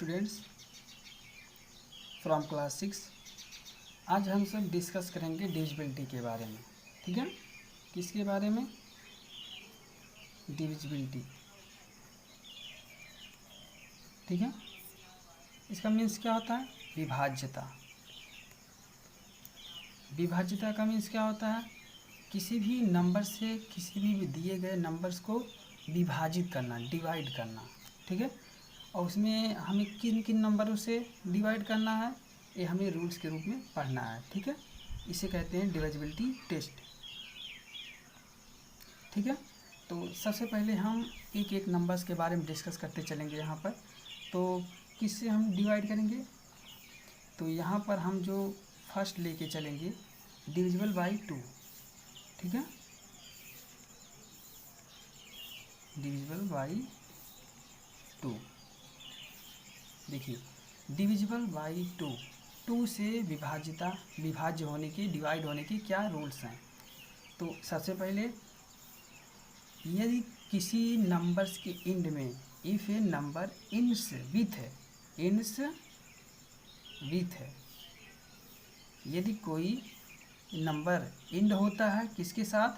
Students from class 6। आज हम सब डिस्कस करेंगे डिविजिबिलिटी के बारे में। ठीक है, किसके बारे में? डिविजिबिलिटी। ठीक है, इसका मीन्स क्या होता है? विभाज्यता। विभाज्यता का मीन्स क्या होता है? किसी भी नंबर से किसी भी दिए गए नंबर्स को विभाजित करना, डिवाइड करना। ठीक है, और उसमें हमें किन किन नंबरों से डिवाइड करना है, ये हमें रूल्स के रूप में पढ़ना है। ठीक है, इसे कहते हैं डिविजिबिलिटी टेस्ट। ठीक है, तो सबसे पहले हम एक एक नंबर्स के बारे में डिस्कस करते चलेंगे। यहाँ पर तो किससे हम डिवाइड करेंगे? तो यहाँ पर हम जो फर्स्ट लेके चलेंगे डिविजिबल बाई 2। ठीक है, डिविजिबल बाई 2। देखिए, डिविजिबल बाई 2 से विभाज्य होने के, डिवाइड होने के क्या रूल्स हैं? तो सबसे पहले, यदि किसी नंबर्स के एंड में इफ ए नंबर इंस विथ है, यदि कोई नंबर इंड होता है किसके साथ?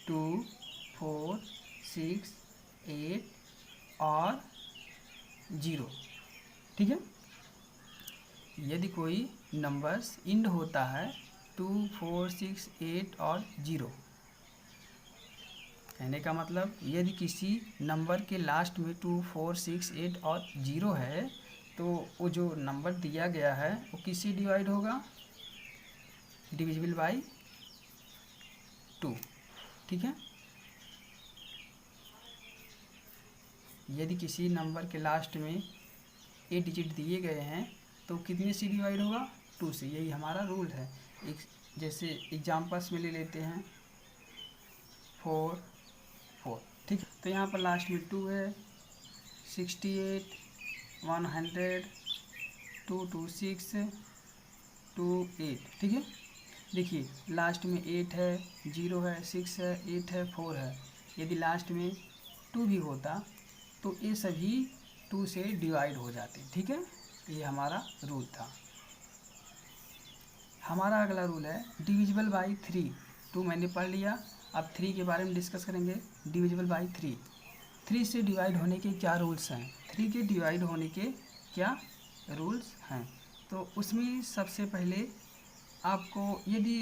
2, 4, 6, 8 और 0। ठीक है, यदि कोई नंबर्स इंड होता है 2, 4, 6, 8 और 0, कहने का मतलब यदि किसी नंबर के लास्ट में 2, 4, 6, 8 और 0 है तो वो जो नंबर दिया गया है वो किससे डिवाइड होगा? Divisible by 2। ठीक है, यदि किसी नंबर के लास्ट में 8 डिजिट दिए गए हैं तो कितने से डिवाइड होगा? 2 से। यही हमारा रूल है। एक जैसे एग्जाम्पल्स में ले लेते हैं 4, 4। ठीक है, तो यहाँ पर लास्ट में 2 है, 68, 100, 226, 28। ठीक है, देखिए लास्ट में 8 है, 0 है, 6 है, 8 है, 4 है। यदि लास्ट में 2 भी होता तो ये सभी 2 से डिवाइड हो जाते। ठीक है, ये हमारा रूल था। हमारा अगला रूल है डिविजिबल बाई 3। 2 मैंने पढ़ लिया, अब 3 के बारे में डिस्कस करेंगे। Divisible by 3। 3 से डिवाइड होने के क्या रूल्स हैं? 3 के डिवाइड होने के क्या रूल्स हैं? तो उसमें सबसे पहले आपको यदि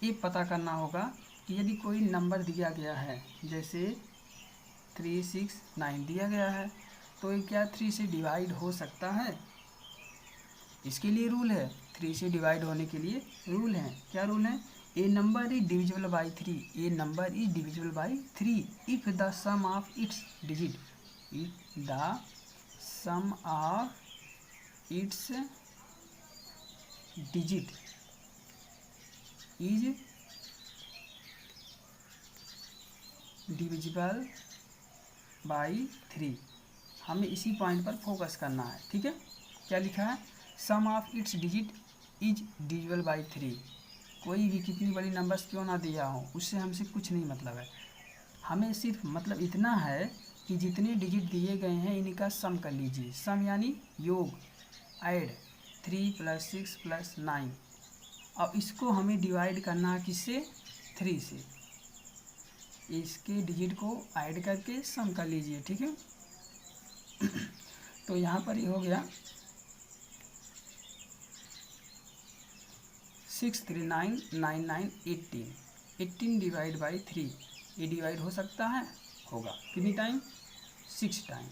ये पता करना होगा कि यदि कोई नंबर दिया गया है, जैसे 3, 6, 9 दिया गया है, तो ये क्या 3 से डिवाइड हो सकता है? इसके लिए रूल है, 3 से डिवाइड होने के लिए रूल है। क्या रूल है? A number is divisible by 3। A number is divisible by 3 if the sum of its digit, if the sum of its digit is divisible by 3। हमें इसी पॉइंट पर फोकस करना है। ठीक है, क्या लिखा है? Sum of its digit is divisible by 3। कोई भी कितनी बड़ी नंबर्स क्यों ना दिया हो, उससे हमसे कुछ नहीं मतलब है। हमें सिर्फ मतलब इतना है कि जितने डिजिट दिए गए हैं इनका सम कर लीजिए। सम यानी योग, ऐड 3 + 6 + 9। अब इसको हमें डिवाइड करना है किससे? 3 से। इसके डिजिट को ऐड करके सम कर लीजिए। ठीक है, तो यहाँ पर ये हो गया 6, 3, 9, 9, 9, 18। 18 डिवाइड बाई 3, ये डिवाइड हो सकता है? होगा। कितनी टाइम? 6 टाइम।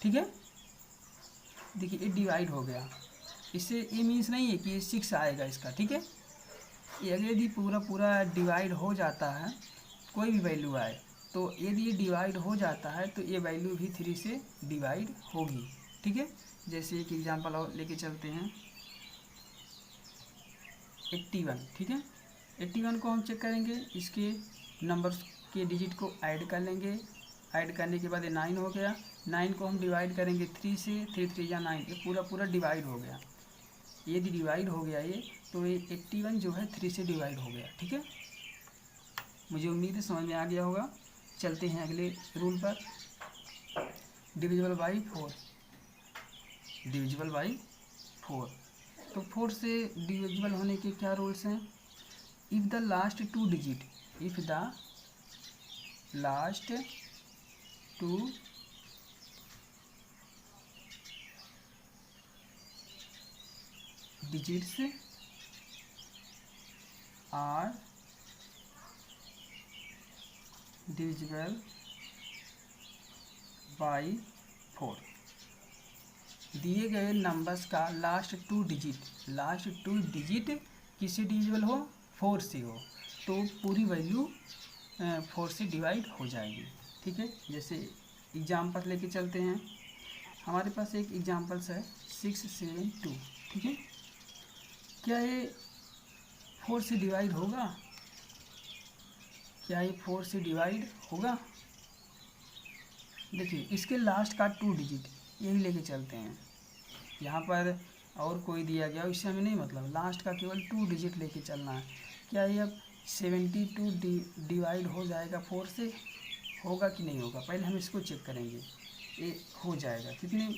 ठीक है, देखिए ये डिवाइड हो गया। इससे ये मीन्स नहीं है कि ये 6 आएगा इसका। ठीक है, ये यदि पूरा डिवाइड हो जाता है, कोई भी वैल्यू आए, तो यदि ये डिवाइड हो जाता है तो ये वैल्यू भी 3 से डिवाइड होगी। ठीक है, जैसे एक एग्जांपल और लेके चलते हैं 81। ठीक है, 81 को हम चेक करेंगे, इसके नंबर्स के डिजिट को ऐड कर लेंगे। ऐड करने के बाद ये 9 हो गया। 9 को हम डिवाइड करेंगे 3 से, 3 3 या 9, ये पूरा डिवाइड हो गया। यदि डिवाइड हो गया ये, तो ये 81 जो है 3 से डिवाइड हो गया। ठीक है, मुझे उम्मीद है समझ में आ गया होगा। चलते हैं अगले रूल पर, डिविजिबल बाई 4। Divisible by 4। तो 4 से डिविजिबल होने के क्या रूल्स हैं? If the last two digit, if the last two digits are divisible by 4। दिए गए नंबर्स का लास्ट टू डिजिट किससे डिविजिबल हो? 4 से हो, तो पूरी वैल्यू 4 से डिवाइड हो जाएगी। ठीक है, जैसे एग्जाम्पल लेके चलते हैं। हमारे पास एक एग्जाम्पल्स है 672। ठीक है, क्या ये 4 से डिवाइड होगा? क्या ये 4 से डिवाइड होगा? देखिए, इसके लास्ट का 2 डिजिट यही लेके चलते हैं। यहाँ पर और कोई दिया गया इससे हमें नहीं मतलब, लास्ट का केवल 2 डिजिट लेके चलना है। क्या ये अब 72 डिवाइड हो जाएगा 4 से? होगा कि नहीं होगा? पहले हम इसको चेक करेंगे। ये हो जाएगा कितने?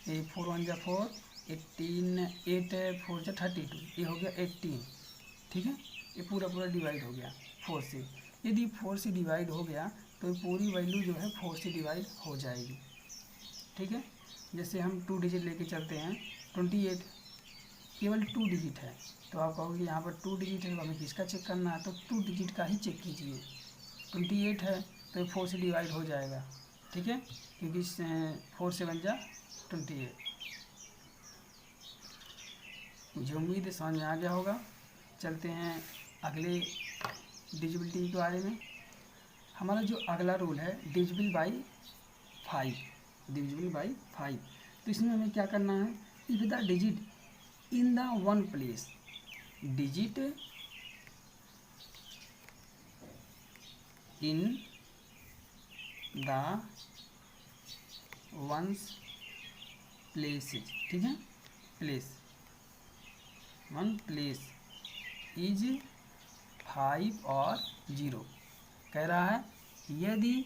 4 1 जा 4, 18, 8 4 जा 32, ये हो गया 18। ठीक है, ये पूरा डिवाइड हो गया 4 से। यदि 4 से डिवाइड हो गया तो पूरी वैल्यू जो है 4 से डिवाइड हो जाएगी। ठीक है, जैसे हम 2 डिजिट लेके चलते हैं 28, केवल 2 डिजिट है, तो आप कहोगे यहाँ पर 2 डिजिट है तो हमें किसका चेक करना है? तो 2 डिजिट का ही चेक कीजिए। 28 है तो 4 से डिवाइड हो जाएगा। ठीक है, क्योंकि 4 से बन जा 28। मुझे उम्मीद है समझ में आ गया होगा। चलते हैं अगले डिविजिबिलिटी के बारे में। हमारा जो अगला रूल है डिविजिबल बाई 5, डिविजिबल बाई 5। तो इसमें हमें क्या करना है? If the digit in the one place, digit in the ones places, ठीक है, प्लेस वन प्लेस इज 5 और 0। कह रहा है यदि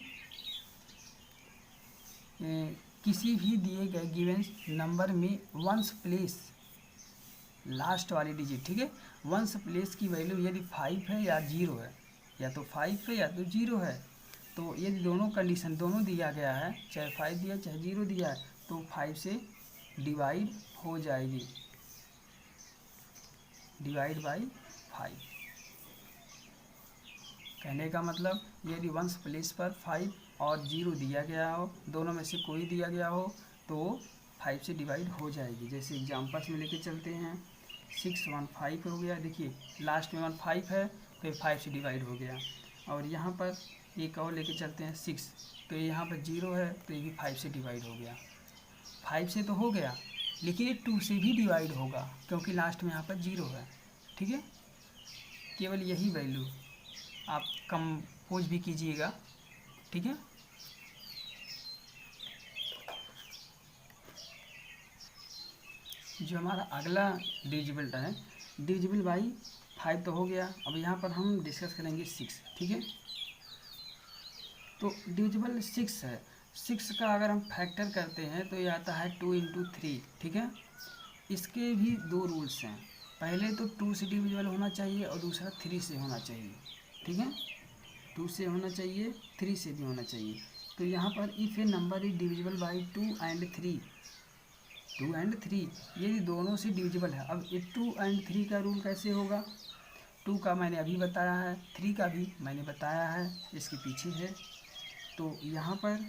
किसी भी दिए गए गिवन नंबर में वंस प्लेस, लास्ट वाली डिजिट, ठीक है, वंस प्लेस की वैल्यू यदि 5 है या 0 है, या तो 5 है या तो 0 है, तो यदि दोनों कंडीशन दोनों दिया गया है, चाहे 5 दिया चाहे 0 दिया है, तो 5 से डिवाइड हो जाएगी, डिवाइड बाई 5। कहने का मतलब यदि वंस प्लेस पर 5 और 0 दिया गया हो, दोनों में से कोई दिया गया हो, तो 5 से डिवाइड हो जाएगी। जैसे एग्जाम्पल्स में लेके चलते हैं 6 1 5 हो गया, देखिए लास्ट में 1 5 है तो 5 से डिवाइड हो गया। और यहाँ पर एक और लेके चलते हैं 6, तो यहाँ पर 0 है तो ये भी 5 से डिवाइड हो गया। 5 से तो हो गया, लेकिन ये 2 से भी डिवाइड होगा क्योंकि लास्ट में यहाँ पर 0 है। ठीक है, केवल यही वैल्यू आप कंपोज भी कीजिएगा। ठीक है, जो हमारा अगला डिविजिबल है, डिविजिबल बाई 5 तो हो गया। अब यहाँ पर हम डिस्कस करेंगे 6। ठीक है, तो डिविजिबल 6 है। 6 का अगर हम फैक्टर करते हैं तो ये आता है 2 × 3। ठीक है, इसके भी 2 रूल्स हैं। पहले तो 2 से डिविजिबल होना चाहिए और दूसरा 3 से होना चाहिए। ठीक है, 2 से होना चाहिए, 3 से भी होना चाहिए। तो यहाँ पर if a number is divisible by 2 and 3, 2 and 3 यदि दोनों से डिविजिबल है। अब ये 2 and 3 का रूल कैसे होगा? 2 का मैंने अभी बताया है, 3 का भी मैंने बताया है, इसके पीछे है। तो यहाँ पर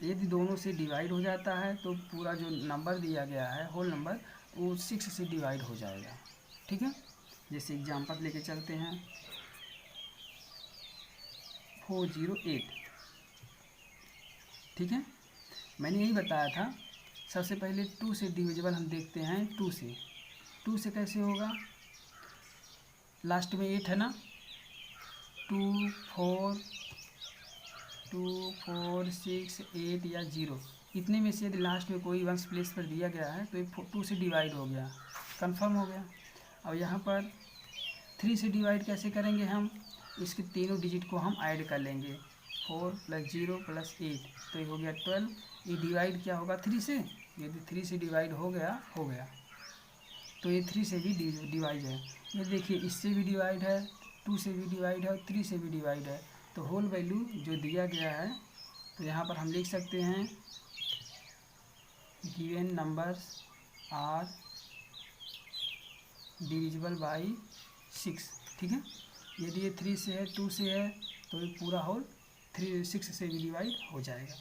यदि दोनों से डिवाइड हो जाता है तो पूरा जो नंबर दिया गया है होल नंबर, वो 6 से डिवाइड हो जाएगा। ठीक है, जैसे एग्जांपल लेके चलते हैं 408। ठीक है, मैंने यही बताया था। सबसे पहले 2 से डिविजिबल हम देखते हैं। 2 से कैसे होगा? लास्ट में 8 है ना, 2 4 6 8 या 0, इतने में से यदि लास्ट में कोई वंस प्लेस पर दिया गया है तो ये 2 से डिवाइड हो गया, कंफर्म हो गया। अब यहाँ पर 3 से डिवाइड कैसे करेंगे हम? इसके तीनों डिजिट को हम ऐड कर लेंगे। 4 + 0 + 8, तो ये हो गया 12। ये डिवाइड क्या होगा 3 से, यदि 3 से डिवाइड हो गया तो ये 3 से भी डिवाइड है। ये देखिए इससे भी डिवाइड है, 2 से भी डिवाइड है और 3 से भी डिवाइड है। तो होल वैल्यू जो दिया गया है, तो यहाँ पर हम लिख सकते हैं given numbers are divisible by 6, ठीक है। यदि ये 3 से है, 2 से है, तो ये पूरा होल 6 से भी डिवाइड हो जाएगा।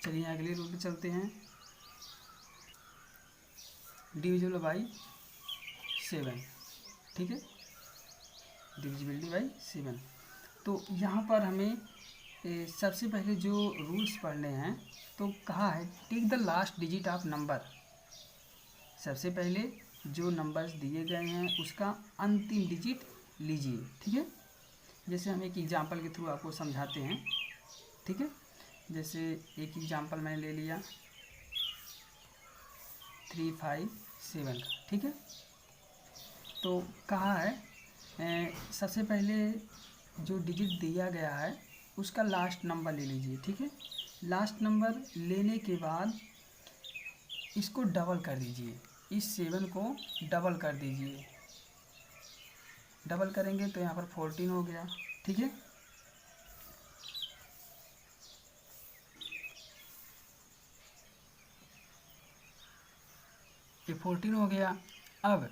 चलिए अगले रूल पे चलते हैं, डिविजिबल बाई 7, ठीक है, डिविजिबिलिटी बाई 7। तो यहाँ पर हमें सबसे पहले जो रूल्स पढ़ने हैं, तो कहा है take the last digit of number. सबसे पहले जो नंबर्स दिए गए हैं उसका अंतिम डिजिट लीजिए, ठीक है। जैसे हम एक एग्जांपल के थ्रू आपको समझाते हैं, ठीक है। जैसे एक एग्जांपल मैंने ले लिया 357 का, ठीक है। तो कहा है सबसे पहले जो डिजिट दिया गया है उसका लास्ट नंबर ले लीजिए, ठीक है। लास्ट नंबर लेने के बाद इसको डबल कर दीजिए, इस 7 को डबल कर दीजिए। डबल करेंगे तो यहाँ पर 14 हो गया, ठीक है। ये 14 हो गया। अब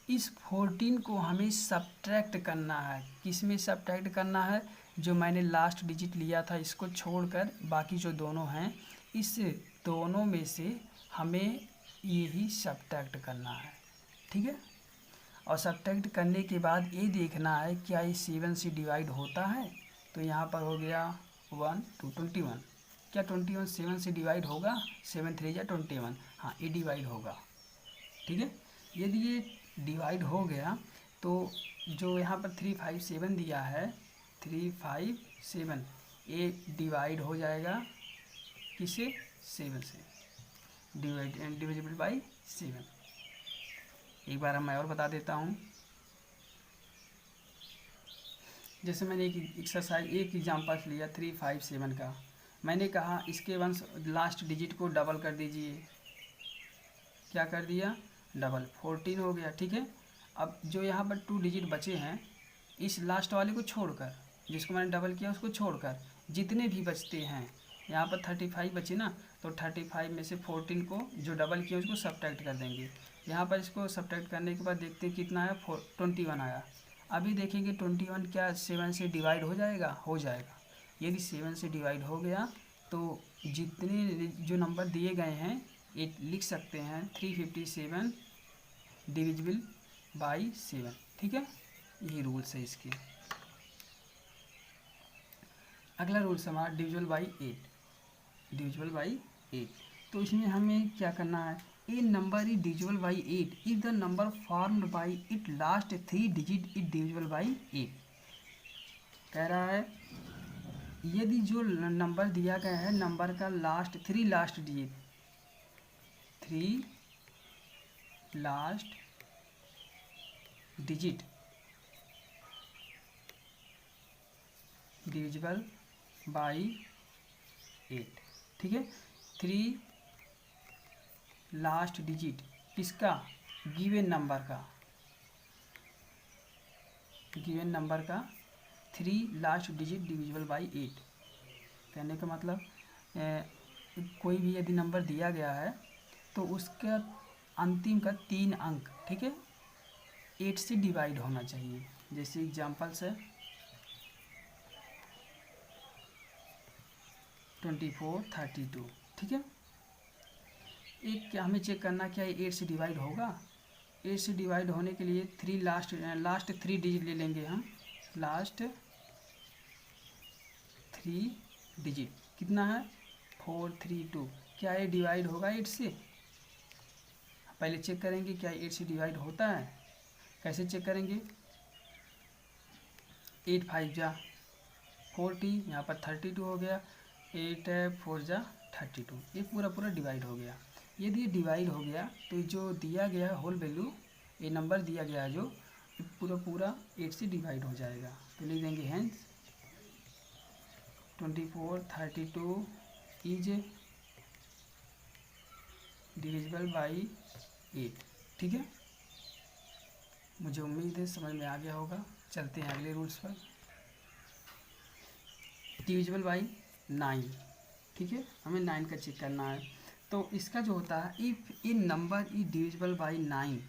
इस 14 को हमें सब्ट्रैक्ट करना है। किस में सब्ट्रैक्ट करना है? जो मैंने लास्ट डिजिट लिया था इसको छोड़कर बाकी जो दोनों हैं, इस दोनों में से हमें यही सब्ट्रैक्ट करना है, ठीक है। और सब्ट्रैक्ट करने के बाद ये देखना है क्या ये 7 से डिवाइड होता है। तो यहाँ पर हो गया 1 2 21। क्या 21 7 से डिवाइड होगा? 7 3 या 21, हाँ ये डिवाइड होगा, ठीक है। यदि ये डिवाइड हो गया तो जो यहाँ पर 357 दिया है, 357 ये डिवाइड हो जाएगा किससे? 7 से, डिविजिबल बाई 7। एक बार मैं और बता देता हूँ। जैसे मैंने एक एक्सरसाइज एक एग्जांपल लिया 357 का, मैंने कहा इसके वंश लास्ट डिजिट को डबल कर दीजिए। क्या कर दिया? डबल, 14 हो गया, ठीक है। अब जो यहाँ पर 2 डिजिट बचे हैं, इस लास्ट वाले को छोड़कर, जिसको मैंने डबल किया उसको छोड़कर जितने भी बचते हैं, यहाँ पर 35 बचे ना, तो 35 में से 14 को जो डबल किया उसको सब्ट्रैक्ट कर देंगे। यहाँ पर इसको सब्ट्रैक्ट करने के बाद देखते हैं कितना आया, 21 आया। अभी देखेंगे 21 क्या 7 से डिवाइड हो जाएगा? हो जाएगा। यदि 7 से डिवाइड हो गया तो जितने जो नंबर दिए गए हैं ये लिख सकते हैं 357 डिविजिबल बाई 7, ठीक है। यही रूल्स है इसके। अगला रूल्स हमारा डिविजिबल बाई 8, डिविजिबल बाई 8। तो इसमें हमें क्या करना है? A number is divisible by 8 if the number formed by it last 3 digit is divisible by 8। कह रहा है यदि जो नंबर दिया गया है नंबर का last 3 last digit, 3 last digit divisible by 8, ठीक है। 3 लास्ट डिजिट किसका? गिवन नंबर का, गिवन नंबर का 3 लास्ट डिजिट डिविजिबल बाई 8। कहने का मतलब कोई भी यदि नंबर दिया गया है तो उसका अंतिम का 3 अंक, ठीक है, 8 से डिवाइड होना चाहिए। जैसे एग्जांपल्स है 24 32, ठीक है। एक क्या हमें चेक करना क्या 8 से डिवाइड होगा? 8 से डिवाइड होने के लिए 3 लास्ट 3 डिजिट ले लेंगे हम। लास्ट 3 डिजिट कितना है? 432। क्या ये डिवाइड होगा 8 से? पहले चेक करेंगे क्या 8 से डिवाइड होता है। कैसे चेक करेंगे? 8 5 जा 40, यहाँ पर 32 हो गया, 8 4 जा 32, ये पूरा डिवाइड हो गया। यदि ये डिवाइड हो गया तो जो दिया गया होल वैल्यू, ये नंबर दिया गया है जो पूरा 8 से डिवाइड हो जाएगा। तो लिख देंगे हेंस 24 32 इज डिविजिबल बाई 8। ठीक है, मुझे उम्मीद है समझ में आ गया होगा। चलते हैं अगले रूल्स पर। Divisible by 9। ठीक है, हमें 9 का चेक करना है। तो इसका जो होता है, if a number is divisible by 9,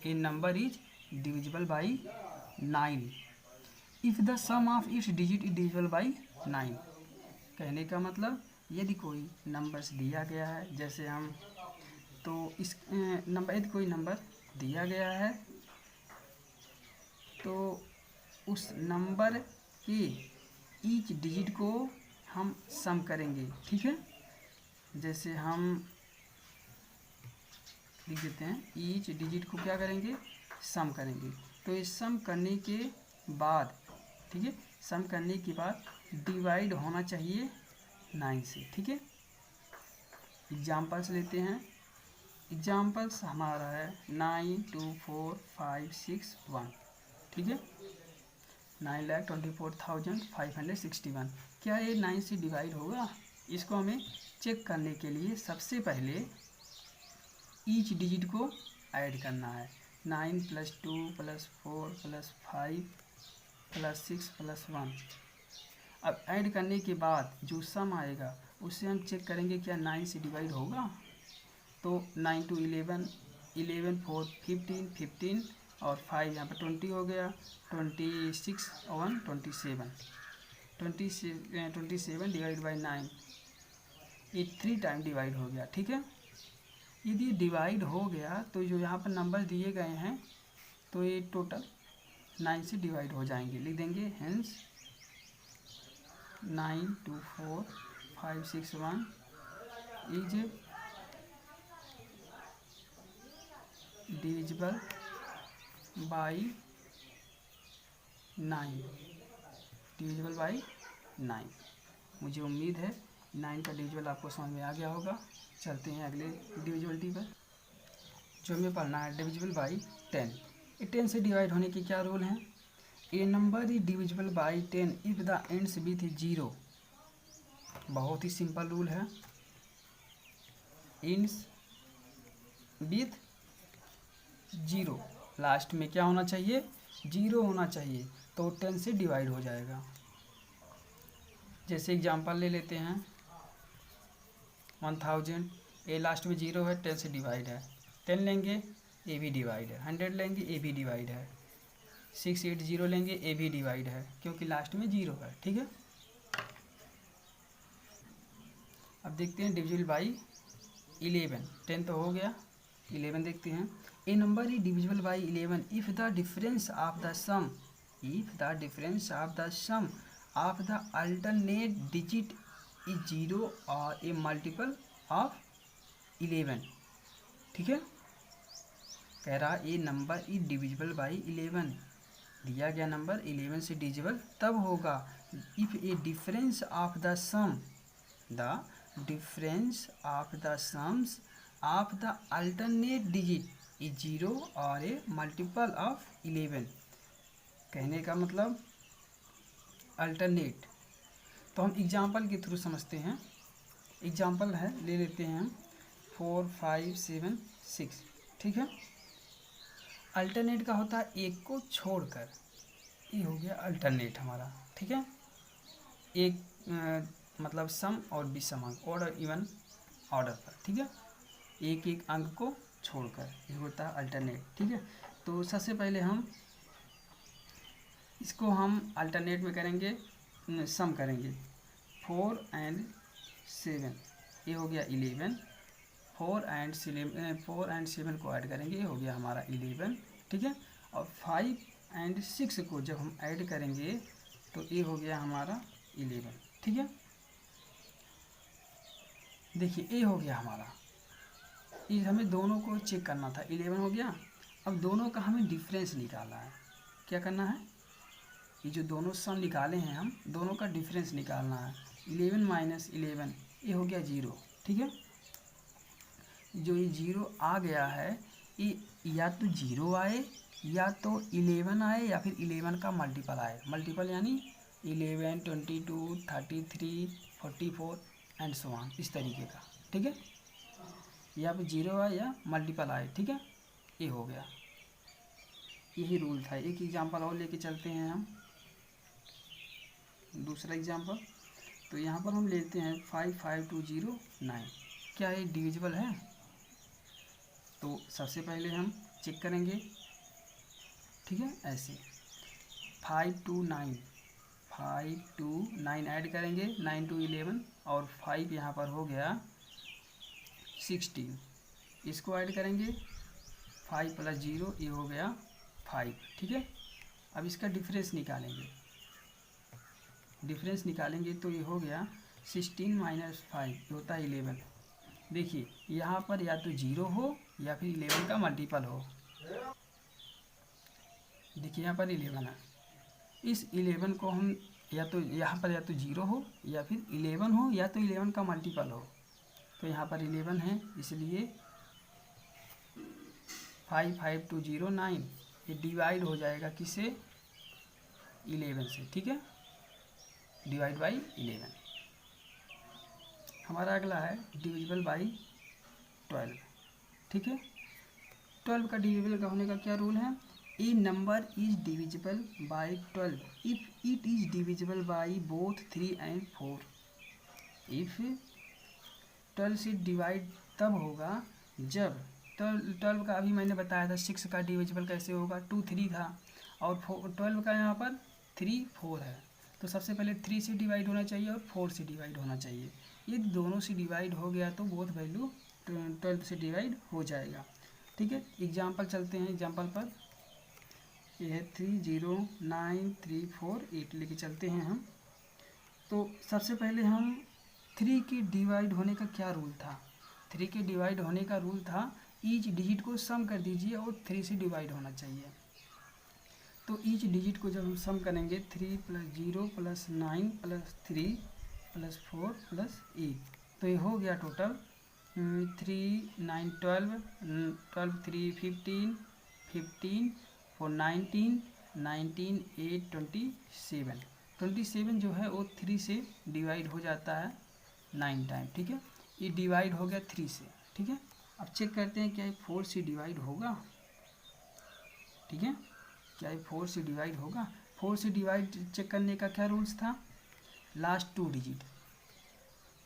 a number is divisible by 9 if the sum of its digit is divisible by 9। कहने का मतलब, यदि कोई नंबर्स दिया गया है, जैसे हम तो इस नंबर, यदि कोई नंबर दिया गया है तो उस नंबर के ईच डिजिट को हम सम करेंगे। ठीक है, जैसे हम लिख देते हैं, ईच डिजिट को क्या करेंगे, सम करेंगे। तो ये सम करने के बाद, ठीक है, सम करने के बाद डिवाइड होना चाहिए 9 से। ठीक है, एग्जाम्पल्स लेते हैं। एग्जाम्पल्स हमारा है 9 2 4 5 6 1। ठीक है, 9,24,561। क्या ये 9 से डिवाइड होगा? इसको हमें चेक करने के लिए सबसे पहले ईच डिजिट को ऐड करना है। 9 + 2 + 4 + 5 + 6 + 1। अब ऐड करने के बाद जो सम आएगा उससे हम चेक करेंगे क्या 9 से डिवाइड होगा। तो 9 2 11, 11 4 15, 15 और 5 यहाँ पर 20 हो गया, 26 और 1 27, 27 डिवाइड बाई 9, ये 3 टाइम डिवाइड हो गया। ठीक है, यदि डिवाइड हो गया तो जो यहाँ पर नंबर दिए गए हैं तो ये टोटल 9 से डिवाइड हो जाएंगे। लिख देंगे hence 9 2 4 5 6 1 is divisible by 9, divisible by 9। मुझे उम्मीद है 9 का डिविजिबल आपको समझ में आ गया होगा। चलते हैं अगले डिविजिबिलिटी पर, जो हमें पढ़ना है डिविजिबल बाई 10। ये 10 से डिवाइड होने के क्या रूल हैं? A number is divisible by 10 if the ends with 0। बहुत ही सिंपल रूल है, एंड्स विथ 0, लास्ट में क्या होना चाहिए, 0 होना चाहिए, तो 10 से डिवाइड हो जाएगा। जैसे एग्जांपल ले लेते हैं 1000, ए लास्ट में 0 है, 10 से डिवाइड है। 10 लेंगे ए भी डिवाइड है, 100 लेंगे ए भी डिवाइड है, 680 लेंगे ए भी डिवाइड है, क्योंकि लास्ट में 0 है। ठीक है, अब देखते हैं डिविजिबल बाई 11। 10 तो हो गया, 11 देखते हैं। A number is divisible by 11 if the difference of the sum, if the difference of the sum of the alternate digit is 0 और ए मल्टीपल ऑफ 11। ठीक है, कह रहा a number is divisible by 11, दिया गया नंबर 11 से डिविजिबल तब होगा if a difference of the sum, the difference of the sums of the alternate digit is 0 और ए मल्टीपल ऑफ 11। कहने का मतलब अल्टरनेट, तो हम एग्जाम्पल के थ्रू समझते हैं। एग्जाम्पल है, ले लेते हैं 4 5 7 6। ठीक है, अल्टरनेट का होता है एक को छोड़कर, ये हो गया अल्टरनेट हमारा। ठीक है, एक मतलब सम और विषम अंक, ऑर्डर इवन ऑर्डर पर। ठीक है, एक एक अंक को छोड़कर, ये होता है अल्टरनेट। ठीक है, तो सबसे पहले हम इसको हम अल्टरनेट में करेंगे, सम करेंगे। 4 and 7, ये हो गया 11। 4 and 7 को ऐड करेंगे, ये हो गया हमारा 11। ठीक है, और 5 and 6 को जब हम ऐड करेंगे तो ये हो गया हमारा 11। ठीक है, देखिए ये हो गया हमारा, ये हमें दोनों को चेक करना था। 11 हो गया, अब दोनों का हमें डिफरेंस निकालना है। क्या करना है, ये जो दोनों सम निकाले हैं हम, दोनों का डिफरेंस निकालना है। 11 - 11, ये हो गया 0। ठीक है, जो ये 0 आ गया है, ये या तो 0 आए या तो 11 आए या फिर 11 का मल्टीपल आए। मल्टीपल यानी 11, 22, 33, 44 एंड सो ऑन, इस तरीके का। ठीक है, यहाँ पे 0 आए या मल्टीपल आए, ठीक है, ये हो गया, यही रूल था। एक एग्जांपल और लेके चलते हैं हम, दूसरा एग्जांपल। तो यहाँ पर हम लेते हैं 55209, क्या ये डिविजिबल है? तो सबसे पहले हम चेक करेंगे, ठीक है, ऐसे 5 to 9 ऐड करेंगे, 9 to 11 और 5 यहाँ पर हो गया 16, इसको ऐड करेंगे 5 + 0 ये हो गया 5, ठीक है। अब इसका डिफरेंस निकालेंगे तो ये हो गया 16 - 5 ये होता है 11। देखिए यहाँ पर या तो 0 हो या फिर 11 का मल्टीपल हो। देखिए यहाँ पर 11 है, इस 11 को हम या तो यहाँ पर या तो 0 हो या फिर 11 हो या तो 11 का मल्टीपल हो। तो यहाँ पर 11 है, इसलिए 55209 ये डिवाइड हो जाएगा किससे? 11 से, ठीक है, डिवाइड बाई 11। हमारा अगला है डिविजिबल बाई 12, ठीक है। 12 का डिविजिबल का होने का क्या रूल है? A number is divisible by 12 if it is divisible by both 3 and 4। If 12 से डिवाइड तब होगा जब 12 का अभी मैंने बताया था 6 का डिविजिबल कैसे होगा, 2 3 था और 12 का यहाँ पर 3 4 है। तो सबसे पहले 3 से डिवाइड होना चाहिए और 4 से डिवाइड होना चाहिए। ये दोनों से डिवाइड हो गया तो बोथ वैल्यू 12 से डिवाइड हो जाएगा, ठीक है। एग्जाम्पल चलते हैं, एग्जाम्पल पर ये है 30934 लेके चलते हैं हम। तो सबसे पहले हम 3 के डिवाइड होने का क्या रूल था? 3 के डिवाइड होने का रूल था ईच डिजिट को सम कर दीजिए और 3 से डिवाइड होना चाहिए। तो ईच डिजिट को जब हम सम करेंगे 3 + 0 + 9 + 3 + 4 + 8 तो ये हो गया टोटल 3 9 12 12 3 15 15 4 19 19 8 27 27 जो है वो 3 से डिवाइड हो जाता है 9 टाइम, ठीक है। ये डिवाइड हो गया 3 से, ठीक है। अब चेक करते हैं क्या ये 4 से डिवाइड होगा, ठीक है, क्या ये 4 से डिवाइड होगा? 4 से डिवाइड चेक करने का क्या रूल्स था? लास्ट 2 डिजिट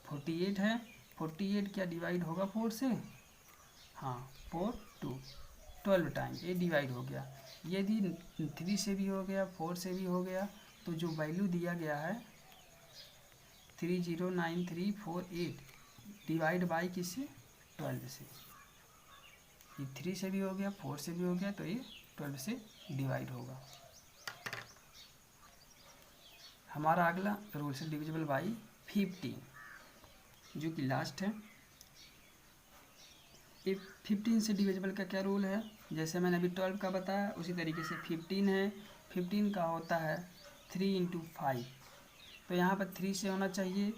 48 है, 48 क्या डिवाइड होगा 4 से? हाँ, 4 2 12 टाइम ये डिवाइड हो गया। यदि 3 से भी हो गया 4 से भी हो गया तो जो वैल्यू दिया गया है 30934 डिवाइड बाई किससे? 12 से। ये 3 से भी हो गया 4 से भी हो गया तो ये 12 से डिवाइड होगा। हमारा अगला रूल से डिविजिबल बाई 15 जो कि लास्ट है। ये 15 से डिविजिबल का क्या रूल है? जैसे मैंने अभी 12 का बताया उसी तरीके से 15 है। 15 का होता है 3 × 5 तो यहाँ पर 3 से होना चाहिए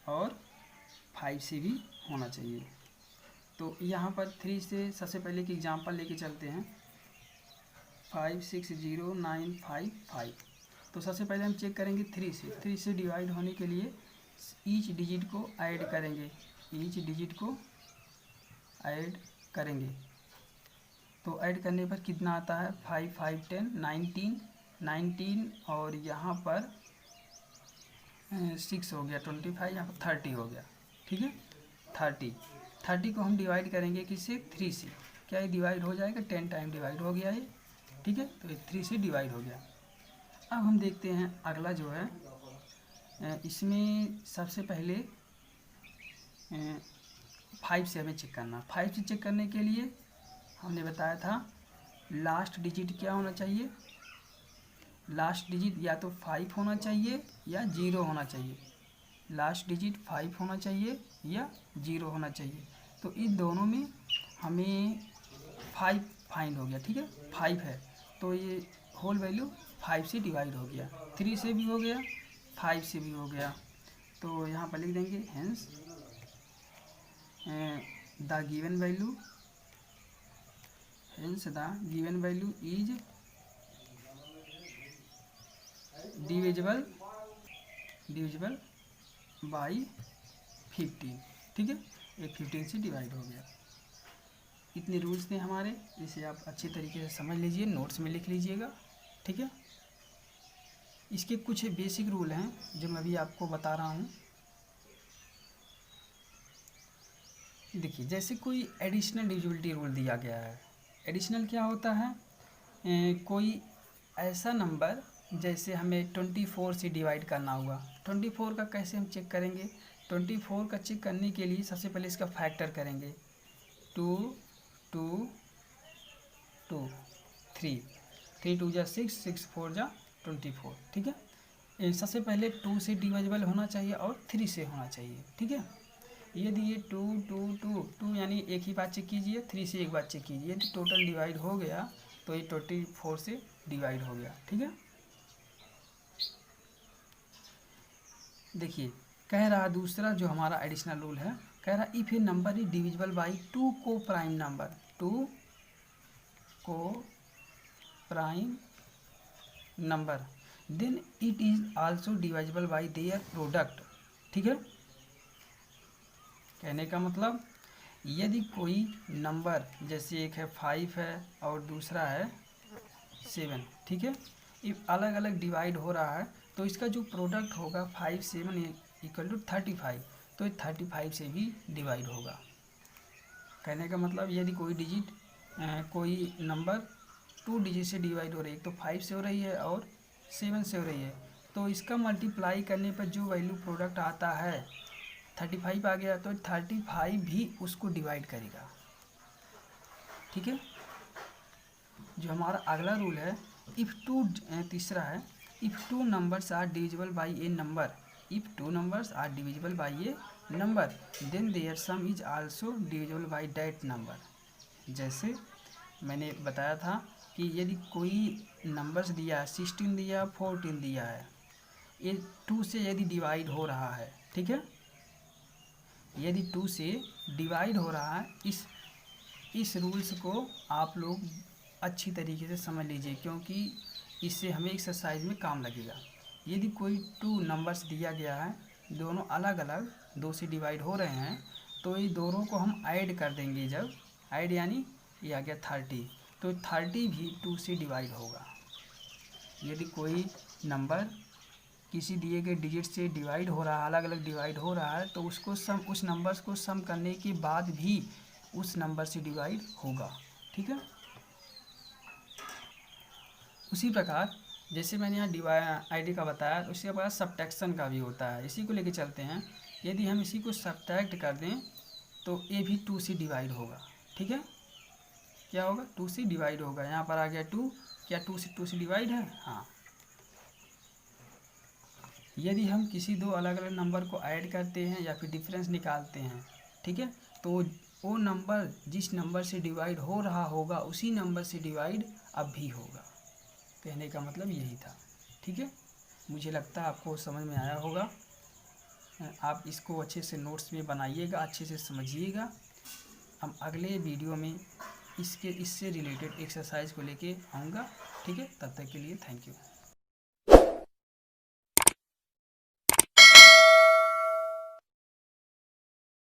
और 5 से भी होना चाहिए। तो यहाँ पर 3 से सबसे पहले एक एग्जांपल लेके चलते हैं 560955। तो सबसे पहले हम चेक करेंगे 3 से डिवाइड होने के लिए ईच डिजिट को ऐड करेंगे, तो ऐड करने पर कितना आता है 5 5 10 19 और यहाँ पर 6 हो गया 25, यहाँ पर 30 हो गया, ठीक है। 30 को हम डिवाइड करेंगे किससे? 3 से। क्या ये डिवाइड हो जाएगा? 10 टाइम डिवाइड हो गया ये, ठीक है। तो ये 3 से डिवाइड हो गया। अब हम देखते हैं अगला जो है इसमें सबसे पहले 5 से हमें चेक करना। 5 से चेक करने के लिए हमने बताया था लास्ट डिजिट क्या होना चाहिए? लास्ट डिजिट या तो 5 होना चाहिए या 0 होना चाहिए। लास्ट डिजिट 5 होना चाहिए या 0 होना चाहिए। तो इन दोनों में हमें 5 फाइंड हो गया, ठीक है, 5 है तो ये होल वैल्यू 5 से डिवाइड हो गया। 3 से भी हो गया 5 से भी हो गया। तो यहाँ पर लिख देंगे hence the given value is divisible divisible by 15, ठीक है, ये 15 से डिवाइड हो गया। इतने रूल्स थे हमारे, इसे आप अच्छे तरीके से समझ लीजिए, नोट्स में लिख लीजिएगा, ठीक है। इसके कुछ बेसिक रूल हैं जो मैं अभी आपको बता रहा हूँ। देखिए, जैसे कोई एडिशनल डिविजिबिलिटी रूल दिया गया है। एडिशनल क्या होता है? कोई ऐसा नंबर, जैसे हमें 24 से डिवाइड करना हुआ, 24 का कैसे हम चेक करेंगे? 24 का चेक करने के लिए सबसे पहले इसका फैक्टर करेंगे, 2 2 2 3 3 2 जा 6 6 4 जा 24, ठीक है। सबसे पहले 2 से डिवाइजिबल होना चाहिए और 3 से होना चाहिए, ठीक है। यदि ये 2 2 2 2 यानी एक ही बार चेक कीजिए, 3 से एक बार चेक कीजिए, यदि टोटल डिवाइड हो गया तो ये 24 से डिवाइड हो गया, ठीक है। देखिए, कह रहा दूसरा जो हमारा एडिशनल रूल है, कह रहा if a number is divisible by 2 coprime number, 2 coprime number, then it is also divisible by their product, ठीक है। कहने का मतलब, यदि कोई नंबर, जैसे एक है 5 है और दूसरा है 7, ठीक है, इफ अलग अलग डिवाइड हो रहा है तो इसका जो प्रोडक्ट होगा 5 7 इक्वल टू 35, तो ये 35 से भी डिवाइड होगा। कहने का मतलब, यदि कोई डिजिट, कोई नंबर 2 डिजिट से डिवाइड हो रही है, तो 5 से हो रही है और 7 से हो रही है, तो इसका मल्टीप्लाई करने पर जो वैल्यू प्रोडक्ट आता है 35 आ गया, तो 35 भी उसको डिवाइड करेगा, ठीक है। जो हमारा अगला रूल है, इफ़ टू, तीसरा है, if two numbers are divisible by a number, if two numbers are divisible by a number, then their sum is also divisible by that number. जैसे मैंने बताया था कि यदि कोई नंबर्स दिया है, 16 दिया, 14 दिया है, ये 2 से यदि डिवाइड हो रहा है, ठीक है, यदि 2 से डिवाइड हो रहा है, इस रूल्स को आप लोग अच्छी तरीके से समझ लीजिए, क्योंकि इससे हमें एक्सरसाइज में काम लगेगा। यदि कोई 2 नंबर्स दिया गया है, दोनों अलग अलग 2 से डिवाइड हो रहे हैं, तो ये दोनों को हम ऐड कर देंगे। जब ऐड यानी ये आ गया 30, तो 30 भी 2 से डिवाइड होगा। यदि कोई नंबर किसी दिए गए डिजिट से डिवाइड हो रहा है, अलग अलग डिवाइड हो रहा है, तो उसको सम, उस नंबर्स को सम करने के बाद भी उस नंबर से डिवाइड होगा, ठीक है। उसी प्रकार जैसे मैंने यहाँ आईडी का बताया, उसके बाद सब्ट्रैक्शन का भी होता है, इसी को लेके चलते हैं। यदि हम इसी को सब्ट्रैक्ट कर दें तो ये भी 2 से डिवाइड होगा, ठीक है। क्या होगा? 2 से डिवाइड होगा। यहाँ पर आ गया 2, क्या 2 से डिवाइड है? हाँ। यदि हम किसी दो अलग अलग नंबर को ऐड करते हैं या फिर डिफरेंस निकालते हैं, ठीक है, तो वो नंबर जिस नंबर से डिवाइड हो रहा होगा उसी नंबर से डिवाइड अब भी होगा। कहने का मतलब यही था, ठीक है। मुझे लगता है आपको समझ में आया होगा। आप इसको अच्छे से नोट्स में बनाइएगा, अच्छे से समझिएगा। हम अगले वीडियो में इससे रिलेटेड एक्सरसाइज को लेके आऊँगा, ठीक है। तब तक के लिए थैंक यू।